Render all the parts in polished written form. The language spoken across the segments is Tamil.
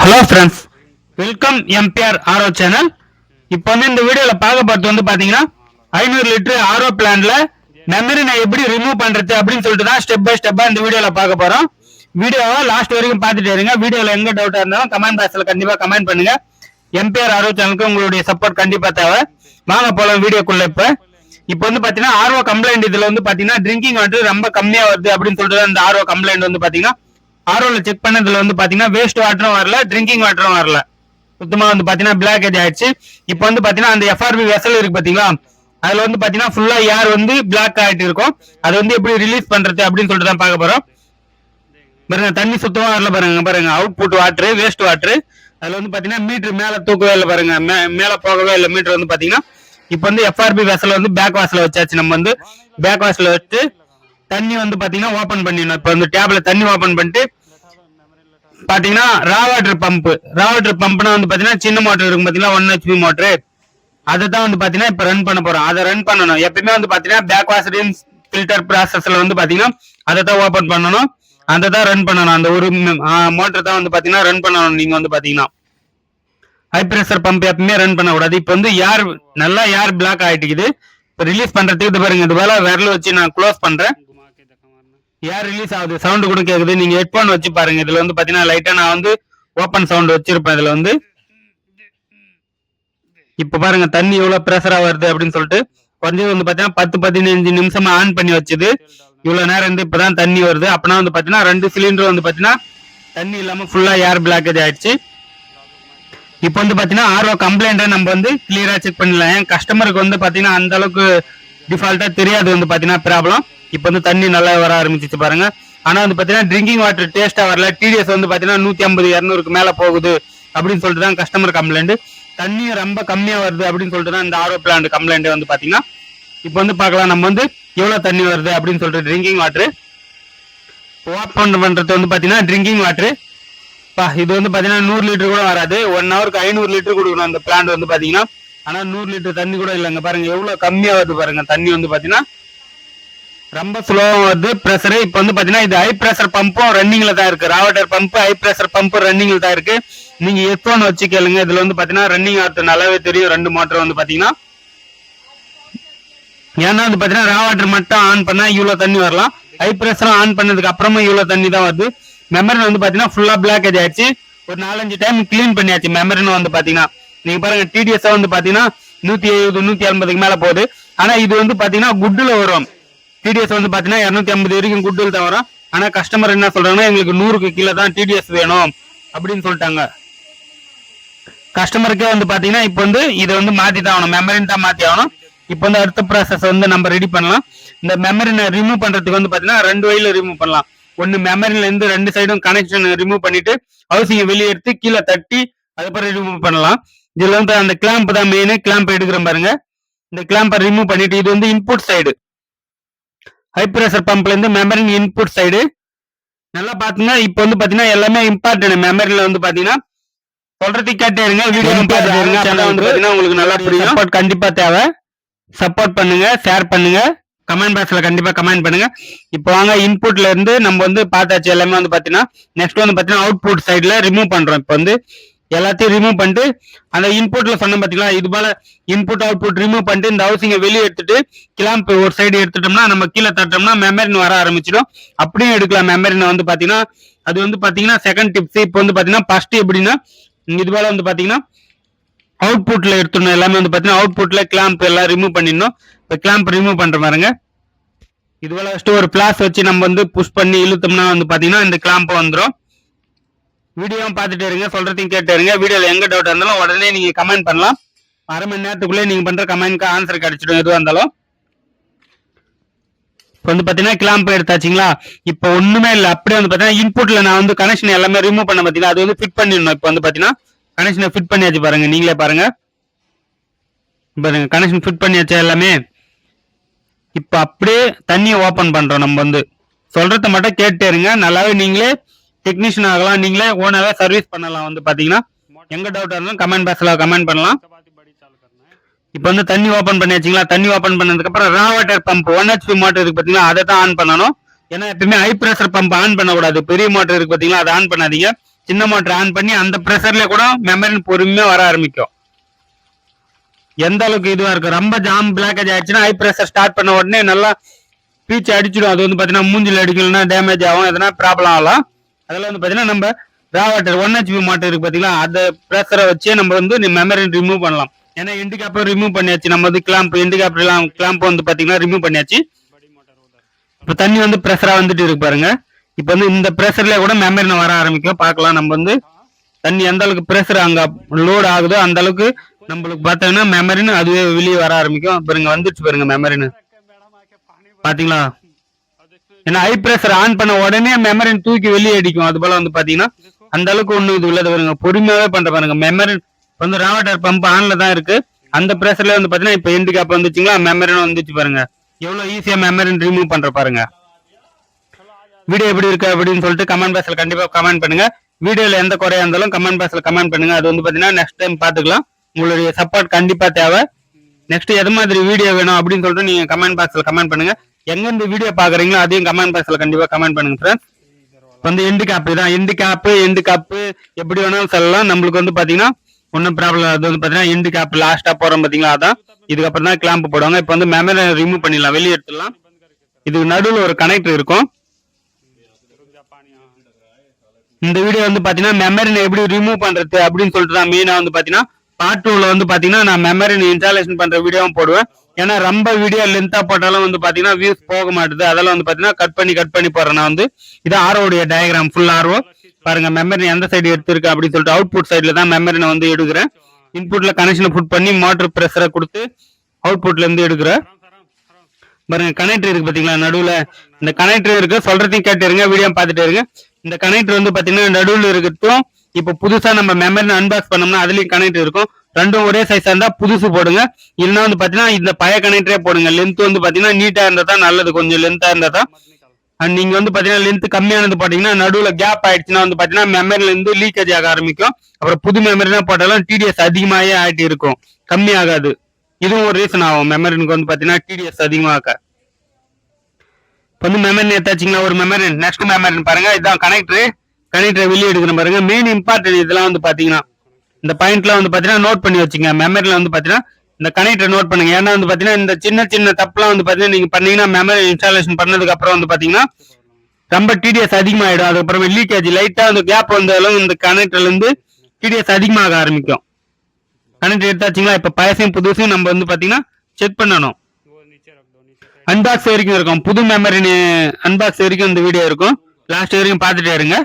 Hello friends, welcome MBR RO channel. இப்போ இந்த வீடியோவில் பார்க்க பார்த்து பார்த்தீங்கன்னா 500 லிட்டர் ஆர்ஓ பிளான்ல மெமரி நான் எப்படி ரிமூவ் பண்றது அப்படின்னு சொல்லிட்டு தான் ஸ்டெப் பை ஸ்டெப்பா இந்த வீடியோவில் பார்க்க போறோம். வீடியோவை லாஸ்ட் வரைக்கும் பார்த்துட்டு இருங்க. வீடியோவில் எங்க டவுட்டா இருந்தாலும் கமெண்ட் பாக்ஸ்ல கண்டிப்பா கமெண்ட் பண்ணுங்க. எம்பிஆர் ஆர்ஓ சேனலுக்கு உங்களுடைய சப்போர்ட் கண்டிப்பா தேவை. வாங்க போலாம் வீடியோக்குள்ள. இப்போ பாத்தீங்கன்னா ஆர்ஓ கம்ப்ளைண்ட் இதுல பாத்தீங்கன்னா ட்ரிங்கிங் வாட்டர் ரொம்ப கம்மியா வருது அப்படின்னு சொல்லிட்டு இந்த ஆர்ஓ கம்ப்ளைண்ட் பாத்தீங்கன்னா ஆர்ஓல செக் பண்ணதுல பாத்தீங்கன்னா வேஸ்ட் வாட்டரும் வரல, ட்ரிங்கிங் வாட்டரும் வரல. சுத்தமா பாத்தீங்கன்னா பிளாக்கேஜ் ஆயிடுச்சு. இப்போ பாத்தீங்கன்னா அந்த எஃப்ஆர்பி வெசல் இருக்கு பாத்தீங்களா, அதுல பாத்தீங்கன்னா ஃபுல்லா ஏர் பிளாக் ஆயிட்டு இருக்கும். அது எப்படி ரிலீஸ் பண்றது அப்படின்னு சொல்லிட்டு தான் பார்க்க போறோம். பாருங்க, தண்ணி சுத்தமா வரல. பாருங்க அவுட்புட் வாட்டர், வேஸ்ட் வாட்டர். அதுல பாத்தீங்கன்னா மீட்டர் மேல தூக்கவே இல்லை. பாருங்க, மேல போகவே இல்லை மீட்டர். பாத்தீங்கன்னா இப்போ எஃப்ஆர்பி வெசல் பேக் வாஷ்ல வச்சாச்சு. நம்ம பேக் வாஷ்ல வச்சு தண்ணி பாத்தீங்கன்னா ஓபன் பண்ணிடணும். இப்போ டேப்ல தண்ணி ஓபன் பண்ணிட்டு பாத்தீங்கன்னா ரா வாட்டர் பம்ப்னா பாத்தீங்கன்னா சின்ன மோட்டர் இருக்கும் பாத்தீங்கன்னா 1 HP மோட்டர். அதை தான் பாத்தீங்கன்னா இப்ப ரன் பண்ண போறோம். அதை ரன் பண்ணணும். எப்பயுமே பாத்தீங்கன்னா பேக் வாஷ் ஃபில்டர் ப்ராசஸ்ல பாத்தீங்கன்னா அதை தான் ஓபன் பண்ணணும், அதை தான் ரன் பண்ணணும். அந்த ஒரு மோட்டர் தான் பாத்தீங்கன்னா ரன் பண்ணணும். நீங்க பாத்தீங்கன்னா ஹை பிரஷர் பம்ப் எப்பவுமே ரன் பண்ணக்கூடாது. இப்போ ஏர் நல்லா ஏர் பிளாக் ஆயிட்டுக்குது. இப்போ ரிலீஸ் பண்றதுக்கு இது பாருங்க, இது போல விரல் வச்சு நான் க்ளோஸ் பண்றேன். ஏர் ரிலீஸ் ஆகுது, சவுண்ட் கூட கேக்குது. நீங்க ஹெட்போன் வச்சு பாருங்க. இதுல பாத்தீங்கன்னா லைட்டா நான் ஓப்பன் சவுண்ட் வச்சிருப்பேன். இதுல இப்ப பாருங்க தண்ணி எவ்வளவு பிரஷரா வருது அப்படின்னு சொல்லிட்டு கொஞ்சம் பாத்தீங்கன்னா 10-15 நிமிஷமா ஆன் பண்ணி வச்சது. இவ்வளவு நேரம் இப்பதான் தண்ணி வருது. அப்பனா பாத்தீங்கன்னா 2 சிலிண்டர் பாத்தீங்கன்னா தண்ணி இல்லாம ஃபுல்லா ஏர் பிளாக்கேஜ் ஆயிடுச்சு. இப்போ பாத்தீங்கன்னா ஆர்ஓ கம்ப்ளைண்ட் நம்ம கிளியரா செக் பண்ணலாம். ஏன் கஸ்டமருக்கு பாத்தீங்கன்னா அந்த அளவுக்கு டிஃபால்ட்டா தெரியாது பாத்தீங்கன்னா ப்ராப்ளம். இப்போ தண்ணி நல்லா வர ஆரம்பிச்சிச்சு பாருங்க. ஆனா பாத்தீங்கன்னா ட்ரிங்கிங் வாட்டர் டேஸ்டா வரல. டிடிஎஸ் பாத்தீங்கன்னா 150-200க்கு மேல போகுது அப்படின்னு சொல்லிட்டு தான் கஸ்டமர் கம்ப்ளைண்ட். தண்ணி ரொம்ப கம்மியா வருது அப்படின்னு சொல்லிட்டு தான் இந்த ஆர்ஓ பிளான்ட் கம்ப்ளைண்ட் பாத்தீங்கன்னா. இப்போ பார்க்கலாம் நம்ம எவ்வளவு தண்ணி வருது அப்படின்னு சொல்லிட்டு ட்ரிங்கிங் வாட்டர் ஓப்பன் பண்றது பாத்தீங்கன்னா ட்ரிங்கிங் வாட்டர் இது பாத்தீங்கன்னா 100 லிட்டர் கூட வராது. 1 ஹவருக்கு 500 லிட்டர் கொடுக்கணும் அந்த பிளான்ட் பாத்தீங்கன்னா. ஆனா 100 லிட்டர் தண்ணி கூட இல்லைங்க. பாருங்க எவ்வளவு கம்மியா வருது பாருங்க தண்ணி பாத்தீங்கன்னா ரொம்ப ஸ்லோவா வருது பிரஷர். இப்போ பாத்தீங்கன்னா இது ஹை பிரஷர் பம்பும் ரன்னிங்ல தான் இருக்கு. Raw water pump, high pressure pump ரன்னிங்ல தான் இருக்கு. நீங்க ஹெட்போன் வச்சு கேளுங்க. இதுல பாத்தீங்கன்னா ரன்னிங் ஆகுது நல்லாவே தெரியும். 2 மோட்டர் பாத்தீங்கன்னா. ஏன்னா பாத்தீங்கன்னா ரா வாட்டர் மட்டும் ஆன் பண்ணா இவ்வளவு தண்ணி வரலாம். ஹை பிரஷர் ஆன் பண்ணதுக்கு அப்புறமா இவ்வளவு தண்ணி தான் வருது. மெமரி பாத்தீங்கன்னா ஃபுல்லா பிளாக்கேஜ் ஆயிடுச்சு. ஒரு 4-5 டைம் கிளீன் பண்ணியாச்சு மெமரின்னு பாத்தீங்கன்னா. நீங்க பாருங்க டிடிஎஸ் பாத்தீங்கன்னா 170-180க்கு மேல போகுது. ஆனா இது பாத்தீங்கன்னா குட்ல வரும். டிடிஎஸ் பாத்தீங்கன்னா 250 வரைக்கும் குட்டில் தான் வரும். ஆனா கஸ்டமர் என்ன சொல்றாங்கன்னா எங்களுக்கு 100க்கு கீழே தான் டிடிஎஸ் வேணும் அப்படின்னு சொல்லிட்டாங்க. கஸ்டமருக்கே பாத்தீங்கன்னா இப்போ இதை மாத்தி தான் ஆகணும், மெமரின் தான் மாத்தி ஆகணும். இப்போ அடுத்த ப்ராசஸ் நம்ம ரெடி பண்ணலாம். இந்த மெமரினை ரிமூவ் பண்றதுக்கு பாத்தீங்கன்னா 2 வழியில ரிமூவ் பண்ணலாம். ஒன்னு மெமரில இருந்து 2 சைடும் கனெக்ஷன் ரிமூவ் பண்ணிட்டு ஹவுசிங்க வெளியே எடுத்து கீழே தட்டி அதுக்கப்புறம் ரிமூவ் பண்ணலாம். இதுல அந்த கிளாம்ப் தான் மெயின். கிளாம்ப் எடுக்கிறோம் பாருங்க. இந்த கிளாம்பை ரிமூவ் பண்ணிட்டு இது இன்புட் சைடு ஹை பிரஷர் பம்ப்ல இருந்து மெமரின் இன்புட் சைடு நல்லா பாத்துங்க. இப்போ பாத்தீங்கன்னா எல்லாமே இம்பார்ட்டன்ட். மெமரில பாத்தீங்கன்னா சொல்றதுக்கு கேட்டே இருங்க, வீடியோ பாத்துட்டு இருங்க. அப்பதான் பாத்தீங்கன்னா உங்களுக்கு நல்லா புரியும். சப்போர்ட் கண்டிப்பா தேவை. சப்போர்ட் பண்ணுங்க, ஷேர் பண்ணுங்க, கமெண்ட் பாக்ஸ்ல கண்டிப்பா கமெண்ட் பண்ணுங்க. இப்போ வாங்க இன்புட்ல இருந்து நம்ம பார்த்தாச்சு எல்லாமே பாத்தீங்கன்னா. நெக்ஸ்ட் பாத்தீங்கன்னா அவுட்புட் சைடுல ரிமூவ் பண்றோம். இப்போ எல்லாத்தையும் ரிமூவ் பண்ணிட்டு அந்த இன்புட்ல சொன்ன பாத்தீங்களா, இது போல இன்புட் அவுட்புட் ரிமூவ் பண்ணிட்டு இந்த ஹவுசிங்க வெளியே எடுத்துட்டு கிளாம்ப் ஒரு சைடு எடுத்துட்டோம்னா நம்ம கீழே தட்டோம்னா மெமரின் வர ஆரம்பிச்சிடும். அப்படியும் எடுக்கலாம் மெமரின் பாத்தீங்கன்னா. அது பாத்தீங்கன்னா செகண்ட் டிப்ஸ். இப்போ பாத்தீங்கன்னா ஃபர்ஸ்ட் எப்படின்னா இது போல பாத்தீங்கன்னா அவுட்புட்ல எடுத்துடணும். எல்லாமே பாத்தீங்கன்னா அவுட்புட்ல கிளாம்ப் எல்லாம் ரிமூவ் பண்ணிடணும். இப்போ கிளாம்ப் ரிமூவ் பண்ற பாருங்க. இது போல ஃபர்ஸ்ட் ஒரு பிளாஸ் வச்சு நம்ம புஷ் பண்ணி இழுத்தோம்னா பாத்தீங்கன்னா இந்த கிளாம்ப் வந்துடும். வீடியோவும் பார்த்துட்டு இருங்க, சொல்றதையும் கேட்டு இருங்க. வீடியோல எங்க டவுட் இருந்தாலும் உடனே நீங்க கமெண்ட் பண்ணலாம். 1/2 மணி நேரத்துக்குள்ளே நீங்க பண்ற கமெண்ட்க்கு ஆன்சர் கிடைச்சிடும் எதுவாக இருந்தாலும். இப்போ பாத்தீங்கன்னா கிளாம்ப் எடுத்தாச்சுங்களா. இப்போ ஒண்ணுமே இல்லை. அப்படியே பாத்தீங்கன்னா இன்புட்ல நான் கனெக்ஷன் எல்லாமே ரிமூவ் பண்ண பாத்தீங்கன்னா அது ஃபிட் பண்ணிடணும். இப்போ பாத்தீங்கன்னா கனெக்ஷனை ஃபிட் பண்ணியாச்சு பாருங்க, நீங்களே பாருங்க. பாருங்க கனெக்ஷன் ஃபிட் பண்ணியாச்சு எல்லாமே. இப்போ அப்படியே தண்ணியை ஓபன் பண்றோம். நம்ம சொல்றத மட்டும் கேட்டே இருங்க. நல்லாவே நீங்களே டெக்னீஷியன் ஆகலாம், நீங்களே ஓனாவே சர்வீஸ் பண்ணலாம். பாத்தீங்கன்னா எங்க டவுட் இருந்தாலும் கமெண்ட் பாக்ஸ்ல கமெண்ட் பண்ணலாம். இப்போ தண்ணி ஓபன் பண்ணியாச்சுங்களா. தண்ணி ஓபன் பண்ணதுக்கு அப்புறம் ரா வாட்டர் பம்ப் 1 HP மோட்டர் இருக்கு பாத்தீங்களா, அதை தான் ஆன் பண்ணணும். ஏன்னா எப்பவுமே ஹை பிரஷர் பம்ப் ஆன் பண்ணக்கூடாது. பெரிய மோட்டர் இருக்கு பாத்தீங்களா, அதை ஆன் பண்ணாதீங்க. சின்ன மோட்டர் ஆன் பண்ணி அந்த ப்ரெஷர்ல கூட மெமரி பொறுமையா வர ஆரம்பிக்கும். எந்த அளவுக்கு இதுவா இருக்கும். ரொம்ப ஜாம் பிளாக்கேஜ் ஆயிடுச்சுன்னா ஹை ப்ரெஷர் ஸ்டார்ட் பண்ண உடனே நல்லா பீச்சு அடிச்சிடும். அது வந்து பாத்தீங்கன்னா மூஞ்சில் அடிக்கலன்னா டேமேஜ் ஆகும், எதனா ப்ராப்ளம் ஆகலாம். அதில் வந்து பாத்தீங்கன்னா நம்ம ரா வாட்டர் 1 HP மோட்டர் இருக்கு பாத்தீங்களா, அந்த ப்ரெஷரை வச்சே நம்ம வந்து மெமரி ரிமூவ் பண்ணலாம். ஏன்னா எண்டு கேப் ரிமூவ் பண்ணியாச்சு, நம்ம வந்து கிளாம்ப் எண்டு கேப் கிளாம்ப் வந்து பாத்தீங்கன்னா ரிமூவ் பண்ணியாச்சு. இப்போ தண்ணி வந்து ப்ரெஷரா வந்துட்டு இருக்கு பாருங்க. இப்போ வந்து இந்த ப்ரெஷர்ல கூட மெமரி வர ஆரம்பிக்கும். பார்க்கலாம் நம்ம வந்து தண்ணி எந்த அளவுக்கு ப்ரெஷர் அங்க லோட் ஆகுதோ அந்த அளவுக்கு நம்மளுக்கு பார்த்தீங்கன்னா மெமரின்னு அதுவே வெளியே வர ஆரம்பிக்கும். பாருங்க வந்துச்சு பாருங்க மெமரின்னு, பாத்தீங்களா? ஏன்னா ஹை ப்ரெஷர் ஆன் பண்ண உடனே மெமரின் தூக்கி வெளியே அடிக்கும். அது போல வந்து பாத்தீங்கன்னா அந்த அளவுக்கு ஒண்ணு இது உள்ளது பாருங்க. பொறுமையாவே பண்ற பாருங்க. மெமரி வந்து ரா வாட்டர் பம்ப் ஆன்ல தான் இருக்கு. அந்த ப்ரெஷர்ல வந்து பாத்தீங்கன்னா இப்போ எண்டு கேப் வந்துச்சுங்களா, மெமரின்னு வந்துச்சு பாருங்க. எவ்வளவு ஈஸியா மெமரின் ரிமூவ் பண்ற பாருங்க. வீடியோ எப்படி இருக்கு அப்படின்னு சொல்லிட்டு கமெண்ட் பாக்ஸ்ல கண்டிப்பா கமெண்ட் பண்ணுங்க. வீடியோல எந்த குறையா இருந்தாலும் கமெண்ட் பாக்ஸ்ல கமெண்ட் பண்ணுங்க. அது வந்து பாத்தீங்கன்னா நெக்ஸ்ட் டைம் பாத்துக்கலாம். உங்களுடைய சப்போர்ட் கண்டிப்பா தேவை. நெக்ஸ்ட் எது மாதிரி வீடியோ வேணும் அப்படின்னு சொல்லிட்டு நீங்க கமெண்ட் பாக்ஸ்ல கமெண்ட் பண்ணுங்க. எங்க இந்த வீடியோ பாக்குறீங்களோ அதையும் கமெண்ட் பாக்ஸ்ல கண்டிப்பா கமெண்ட் பண்ணுங்க ஃப்ரெண்ட்ஸ். வந்து எண்டு கேப் தான், எண்டு கேப் எப்படி வேணாலும் சொல்லலாம். நம்மளுக்கு வந்து பாத்தீங்கன்னா ஒன்னும் ப்ராப்ளம். அது வந்து பாத்தீங்கன்னா எண்டு கேப் லாஸ்டா போறோம் பாத்தீங்களா, அதான். இதுக்கப்புறம் தான் கிளாம்ப் போடுவாங்க. இப்போ வந்து மெமரி ரிமூவ் பண்ணிடலாம், வெளியே எடுத்துடலாம். இதுக்கு நடுவில் ஒரு கனெக்டர் இருக்கும். இந்த வீடியோ வந்து பாத்தீங்கன்னா மெமரினை எப்படி ரிமூவ் பண்றது அப்படின்னு சொல்லிட்டு தான் மெயினா வந்து பாத்தீங்கன்னா பார்ட் 2ல வந்து பாத்தீங்கன்னா நான் மெமரினை இன்ஸ்டாலேஷன் பண்ற வீடியோவும் போடுவேன். ஏன்னா ரொம்ப வீடியோ லென்த்தா போட்டாலும் வந்து பாத்தீங்கன்னா வியூஸ் போக மாட்டுது. அதெல்லாம் வந்து பாத்தீங்கன்னா கட் பண்ணி போடுறேன் நான் வந்து. இது ஆர்ஓடைய டயக்ராம், ஃபுல் ஆர்ஓ பாருங்க. மெமரி எந்த சைடு எடுத்திருக்கு அப்படின்னு சொல்லிட்டு அவுட்புட் சைடுல தான் மெமரினை வந்து எடுக்கிறேன். இன்புட்ல கனெக்ஷன் புட் பண்ணி மோட்டர் ப்ரெஷரை கொடுத்து அவுட்புட்ல இருந்து எடுக்கிறேன். பாருங்க கனெக்டர் இருக்கு பாத்தீங்களா நடுவுல. இந்த கனெக்டர் இருக்கு, சொல்றதையும் கேட்டுருங்க, வீடியோ பார்த்துட்டு இருங்க. இந்த கனெக்டர் வந்து பாத்தீங்கன்னா நடுவுல இருக்கட்டும். இப்போ புதுசா நம்ம மெமரி அன்பாக்ஸ் பண்ணோம்னா அதுலயும் கனெக்டர் இருக்கும். ரெண்டும் ஒரே சைஸா இருந்தா புதுசு போடுங்க. இல்லைன்னா வந்து பாத்தீங்கன்னா இந்த பழைய கனெக்டரே போடுங்க. லென்த் வந்து பாத்தீங்கன்னா நீட்டா இருந்தா தான் நல்லது, கொஞ்சம் லென்த்தா இருந்தா தான். அண்ட் நீங்க வந்து பாத்தீங்கன்னா லென்த் கம்மியானது போட்டீங்கன்னா நடுவுல கேப் ஆயிடுச்சுன்னா வந்து பாத்தீங்கன்னா மெமரில இருந்து லீக்கேஜ் ஆக ஆரம்பிக்கும். அப்புறம் புது மெமரினா போட்டாலும் டிடிஎஸ் அதிகமாகவே ஆயிட்டு இருக்கும், கம்மி ஆகாது. இதுவும் ஒரு ரீசன் ஆகும் மெமரினுக்கு வந்து பாத்தீங்கன்னா டிடிஎஸ் அதிகமாக. வந்து மெமரி எடுத்தாச்சுங்களா ஒரு மெமரி. நெக்ஸ்ட் மெமரி பாருங்க, இதுதான் கனெக்டர் வெளியே எடுக்கணும் பாருங்க. மெயின் இம்பார்ட்டன்ட் இதெல்லாம் வந்து பாத்தீங்கன்னா இந்த பாயிண்ட்லாம் வந்து பாத்தீங்கன்னா நோட் பண்ணி வச்சுங்க. மெமரில வந்து பாத்தீங்கன்னா இந்த கனெக்டர் நோட் பண்ணுங்க. ஏன்னா வந்து பாத்தீங்கன்னா இந்த சின்ன தப்புலாம் வந்து பாத்தீங்கன்னா நீங்க பண்ணீங்கன்னா மெமரி இன்ஸ்டாலேஷன் பண்ணதுக்கு அப்புறம் வந்து பாத்தீங்கன்னா ரொம்ப டிடிஎஸ் அதிகமாயிடும். அதுக்கப்புறம் லீக்கேஜ் லைட்டா அந்த கேப் வந்தாலும் இந்த கனெக்டர்ல இருந்து டிடிஎஸ் அதிகமாக ஆரம்பிக்கும். கனெக்டர் எடுத்தாச்சுங்களா, இப்ப பழசையும் புதுசையும் நம்ம வந்து பாத்தீங்கன்னா செக் பண்ணணும். அன்பாக்ஸ் வரைக்கும் இருக்கும், புது மெமரி அன்பாக்ஸ் வரைக்கும் இந்த வீடியோ இருக்கும். லாஸ்ட் வரைக்கும் பார்த்துட்டே இருங்க.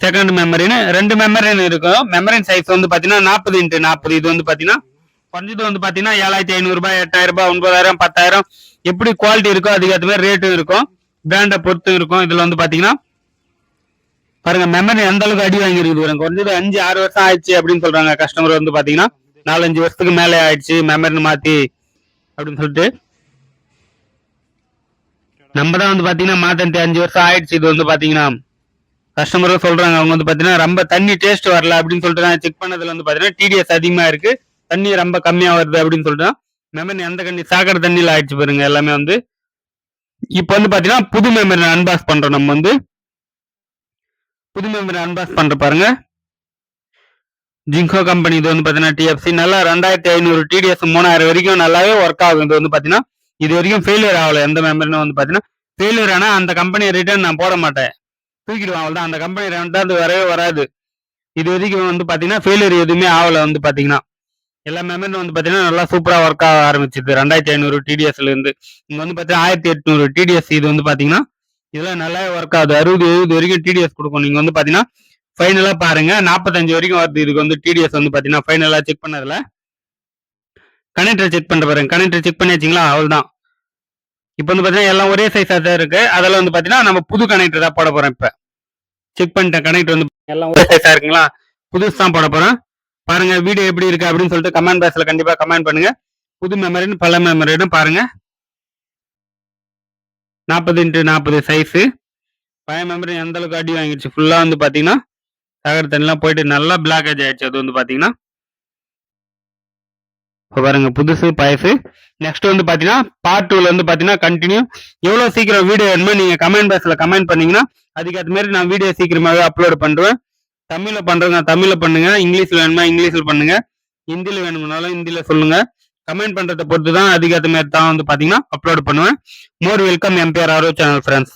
செகண்ட் மெமரின்னு 2 மெமரின்னு இருக்கும். மெமரின் சைஸ் வந்து பாத்தீங்கன்னா 40x40. இது வந்து பாத்தீங்கன்னா குறைஞ்சது வந்து பாத்தீங்கன்னா 7500 ரூபாய், 8000 ரூபாய், 9000, 10,000 எப்படி குவாலிட்டி இருக்கோ அதுக்கு ஏற்ற மாதிரி ரேட்டும் இருக்கும், பிராண்டை பொறுத்தும் இருக்கும். இதுல வந்து பாத்தீங்கன்னா பாருங்க மெமரி எந்த அளவுக்கு அடி வாங்கிருக்கு பாருங்க. குறைஞ்சது 5-6 வருஷம் ஆயிடுச்சு அப்படின்னு சொல்றாங்க கஸ்டமர். வந்து பாத்தீங்கன்னா 4-5 வருஷத்துக்கு மேலே ஆயிடுச்சு மெமரின்னு மாத்தி அப்படின்னு சொல்லிட்டு. நம்ம தான் வந்து பாத்தீங்கன்னா மாத்தி 5 வருஷம் ஆயிடுச்சு. இது வந்து பாத்தீங்கன்னா கஸ்டமரும் சொல்றாங்க, அவங்க வந்து பாத்தீங்கன்னா ரொம்ப தண்ணி டேஸ்ட் வரல அப்படின்னு சொல்லிட்டு நான் செக் பண்ணதுல வந்து பாத்தீங்கன்னா டிடிஎஸ் அதிகமா இருக்கு, தண்ணி ரொம்ப கம்மியா வருது அப்படின்னு சொல்லிட்டு மெமரி எந்த கண்ணி சாக்கடை தண்ணியில ஆயிடுச்சு பாருங்க எல்லாமே வந்து. இப்ப வந்து பாத்தீங்கன்னா புது மெமரி அன்பாக்ஸ் பண்றோம். நம்ம வந்து புது மெமரி அன்பாக்ஸ் பண்ற பாருங்க. ஜிங்கோ கம்பெனி இது வந்து பாத்தீங்கன்னா டிஎஃப்சி நல்லா 2500 டிடிஎஸ் 3000 வரைக்கும் நல்லாவே ஒர்க் ஆகும். இது வந்து பாத்தீங்கன்னா இது வரைக்கும் ஃபெயிலியர் ஆகல எந்த மெமரினும். வந்து பாத்தீங்கன்னா ஃபெயிலியர் ஆனா அந்த கம்பெனி ரிட்டர்ன் நான் போட மாட்டேன், தூக்கிடுவாங்க தான். அந்த கம்பெனி ரெண்டாவது வரவே வராது. இது வரைக்கும் வந்து பாத்தீங்கன்னா ஃபெயிலியர் எதுவுமே ஆகல. வந்து பாத்தீங்கன்னா எல்லா மெமரியும் வந்து பாத்தீங்கன்னா நல்லா சூப்பரா ஒர்க் ஆக ஆரம்பிச்சிது 2500 டிடிஎஸ்ல இருந்து. இங்க வந்து பாத்தீங்கன்னா 1800 டிடிஎஸ். இது வந்து பாத்தீங்கன்னா இதெல்லாம் நல்லாவே ஒர்க் ஆகுது. 60-70 வரைக்கும் டிடிஎஸ் கொடுக்கும். நீங்க வந்து பாத்தீங்கன்னா ஃபைனலா பாருங்க 45 வரைக்கும் வருது. இதுக்கு வந்து டிடிஎஸ் வந்து பாத்தீங்கன்னா ஃபைனலா செக் பண்ணதுல. கனெக்டர் செக் பண்ற பாருங்க. கனெக்டர் செக் பண்ணி வச்சிங்களா, அவ்வளவுதான். இப்ப வந்து பாத்தீங்கன்னா எல்லாம் ஒரே சைஸா தான் இருக்கு. அதெல்லாம் வந்து பாத்தீங்கன்னா நம்ம புது கனெக்டர் தான் போட போறோம். இப்ப செக் பண்ணிட்டேன், கனெக்டர் வந்து எல்லாம் ஒரே சைஸா இருக்குங்களா, புதுசு தான் போட போறோம். பாருங்க வீடியோ எப்படி இருக்கு அப்படின்னு சொல்லிட்டு கமெண்ட் பாக்ஸ்ல கண்டிப்பா கமெண்ட் பண்ணுங்க. புது மெமரின்னு பல மெமரின்னு பாருங்க. 40x40 size. பழைய மெமரி எந்த அளவுக்கு அடி வாங்கிடுச்சு, ஃபுல்லா வந்து பாத்தீங்கன்னா சாகர தண்ணிலாம் போயிட்டு நல்லா பிளாக்கேஜ் ஆயிடுச்சு. அது வந்து பாத்தீங்கன்னா பாருங்க புதுசு பழசு. நெக்ஸ்ட் வந்து பாத்தீங்கன்னா பார்ட் 2ல வந்து பாத்தீங்கன்னா கண்டினியூ. எவ்வளவு சீக்கிரம் வீடியோ வேணுமோ நீங்க கமெண்ட் பாக்ஸ்ல கமெண்ட் பண்ணீங்கன்னா அதுக்கேற்ற மாதிரி நான் வீடியோ சீக்கிரமாவே அப்லோட் பண்ணுவேன். தமிழ்ல பண்றவங்க தமிழ்ல பண்ணுங்க, இங்கிலீஷ்ல வேணுமா இங்கிலீஷ்ல பண்ணுங்க, ஹிந்தில வேணும்னாலும் ஹிந்தில சொல்லுங்க. கமெண்ட் பண்றதை பொறுத்து தான் அதுக்கேற்ற மாதிரி தான் வந்து பாத்தீங்கன்னா அப்லோட் பண்ணுவேன். மோர் வெல்கம் எம்பிஆர் ஆரோ சேனல் ஃப்ரெண்ட்ஸ்.